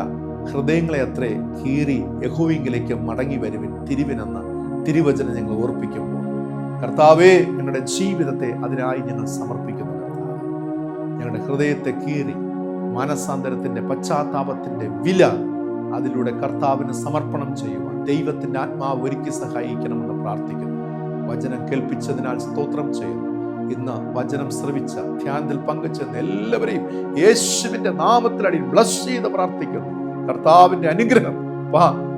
ഹൃദയങ്ങളെ അത്രേ കീറി യഹോവയിലേക്ക് മടങ്ങി വരുവിൻ, തിരിവിനെന്ന് തിരുവചനം ഞങ്ങൾ ഓർപ്പിക്കുമ്പോൾ, കർത്താവേ, ഞങ്ങളുടെ ജീവിതത്തെ അതിനായി ഞങ്ങൾ സമർപ്പിക്കുന്നു. കർത്താവേ, ഞങ്ങളുടെ ഹൃദയത്തെ കീറി മാനസാന്തരത്തിൻ്റെ, പശ്ചാത്താപത്തിൻ്റെ വില അതിലൂടെ കർത്താവിന് സമർപ്പണം ചെയ്യുവാൻ ദൈവത്തിൻ്റെ ആത്മാവ് ഒരുക്കി സഹായിക്കണമെന്ന് പ്രാർത്ഥിക്കുന്നു. വചനം കേൾപ്പിച്ചതിനാൽ സ്തോത്രം ചെയ്യുന്നു. ഇന്ന് വചനം ശ്രവിച്ച, ധ്യാനത്തിൽ പങ്കുചെന്ന എല്ലാവരെയും യേശുവിൻ്റെ നാമത്തിലടി ബ്ലസ് ചെയ്ത് പ്രാർത്ഥിക്കുന്നു. കർത്താവിൻ്റെ അനുഗ്രഹം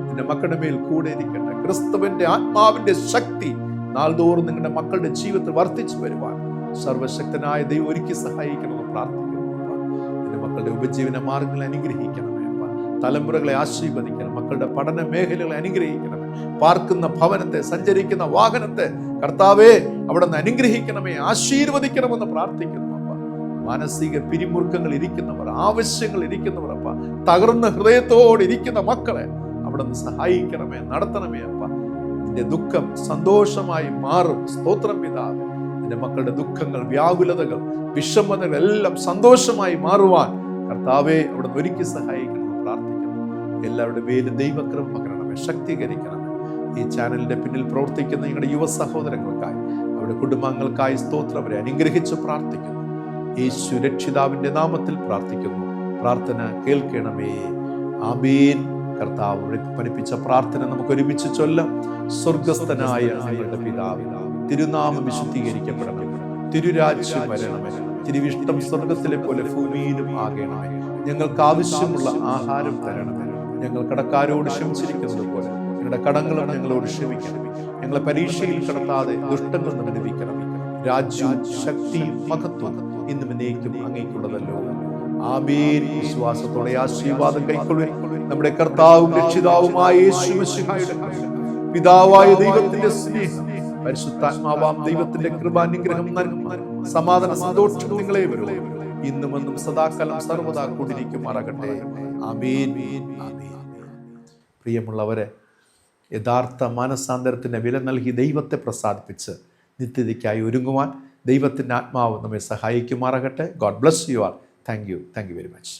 നിന്റെ മക്കളുടെ മേൽ കൂടെ ഇരിക്കട്ടെ. ക്രിസ്തുവിന്റെ ആത്മാവിന്റെ ശക്തി നാൾതോറും നിങ്ങളുടെ മക്കളുടെ ജീവിതത്തിൽ വർദ്ധിച്ചു വരുവാൻ സർവശക്തനായ ദൈവം ഒരുക്കി സഹായിക്കണമെന്ന് പ്രാർത്ഥിക്കുന്നു. നിന്റെ മക്കളുടെ ഉപജീവന മാർഗങ്ങൾ അനുഗ്രഹിക്കണമേ. തലമുറകളെ ആശീർവദിക്കണം. മക്കളുടെ പഠന മേഖലകളെ അനുഗ്രഹിക്കണം. പാർക്കുന്ന ഭവനത്തെ, സഞ്ചരിക്കുന്ന വാഹനത്തെ കർത്താവേ അവിടെ നിന്ന് അനുഗ്രഹിക്കണമേ, ആശീർവദിക്കണമെന്ന് പ്രാർത്ഥിക്കുന്നു. അപ്പ മാനസിക പിരിമുറുക്കങ്ങൾ ഇരിക്കുന്നവർ, ആവശ്യങ്ങൾ ഇരിക്കുന്നവർ, അപ്പ തകർന്ന ഹൃദയത്തോടെ ഇരിക്കുന്ന മക്കളെ അവിടെ നിന്ന് സഹായിക്കണമേ, നടത്തണമേ. അപ്പ നിന്റെ ദുഃഖം സന്തോഷമായി മാറും. സ്തോത്രം പിതാവേ. നിന്റെ മക്കളുടെ ദുഃഖങ്ങൾ, വ്യാകുലതകൾ, വിഷമതകൾ എല്ലാം സന്തോഷമായി മാറുവാൻ കർത്താവെ അവിടെ നിന്ന് ഒരുക്കി സഹായിക്കണമെന്ന് പ്രാർത്ഥിക്കുന്നു. എല്ലാവരുടെ മേലും ദൈവകൃപ പകരണമേ, ശക്തീകരിക്കണമേ. ഈ ചാനലിന്റെ പിന്നിൽ പ്രവർത്തിക്കുന്ന നിങ്ങളുടെ യുവ സഹോദരങ്ങൾക്കായി, അവരുടെ കുടുംബങ്ങൾക്കായി സ്തോത്രം, അവരെ അനുഗ്രഹിച്ച് പ്രാർത്ഥിക്കുന്നു. യേശു രക്ഷിതാവിന്റെ നാമത്തിൽ പ്രാർത്ഥിക്കുന്നു. പ്രാർത്ഥന കേൾക്കണമേ. ആമേൻ. കർത്താവ് പഠിപ്പിച്ച പ്രാർത്ഥന നമുക്ക് ഒരുമിച്ച് ചൊല്ലാം. സ്വർഗസ്ഥനായ ഞങ്ങളുടെ പിതാവേ, തിരുനാമം വിശുദ്ധീകരിക്കപ്പെടണമേ, തിരുരാജ്യം വരണമേ, തിരുവിഷ്ടം സ്വർഗത്തിലെ പോലെ ഭൂമിയിലും ആകണമേ. ഞങ്ങൾക്ക് ആവശ്യമുള്ള ആഹാരം തരണമേ. ഞങ്ങൾ കടക്കാരോട് ക്ഷമിച്ചിരിക്കുന്നത് പോലെ ഞങ്ങളുടെ കടങ്ങളും ഞങ്ങളോട് ക്ഷമിക്കണം. ഞങ്ങളെ പരീക്ഷയിൽ കടത്താതെ ദുഷ്ടങ്ങൾ നിന്ന് വിടുവിക്കണം. രാജ്യവും ശക്തിയും മഹത്വം ഇന്നും എന്നേക്കും അങ്ങേക്കുള്ളതല്ലോ. ആമേൻ. വിശ്വാസത്തോടെ ആശീർവാദം കൈക്കൊള്ളുവിൻ. നമ്മുടെ കർത്താവും രക്ഷിതാവുമായ യേശു മിശിഹായുടെ പിതാവായ ദൈവത്തിന്റെ സ്നേഹം, പരിശുദ്ധാത്മാവാം ദൈവത്തിന്റെ കൃപാനുഗ്രഹം, നന്മ, സമാധാന, സന്തോഷം നിങ്ങളെ വരും ഇന്നും എന്നും സദാകാലം സർവ്വദാ കൂടിയിരിക്കുമാറാകട്ടെ. ആമേൻ. പ്രിയമുള്ളവരെ, യഥാർത്ഥ മാനസാന്തരത്തിന് വില നൽകി ദൈവത്തെ പ്രസാദിപ്പിച്ച് നിത്യതയ്ക്കായി ഒരുങ്ങുവാൻ ദൈവത്തിൻ്റെ ആത്മാവ് നമ്മെ സഹായിക്കുമാറാകട്ടെ. God bless you all. Thank you very much.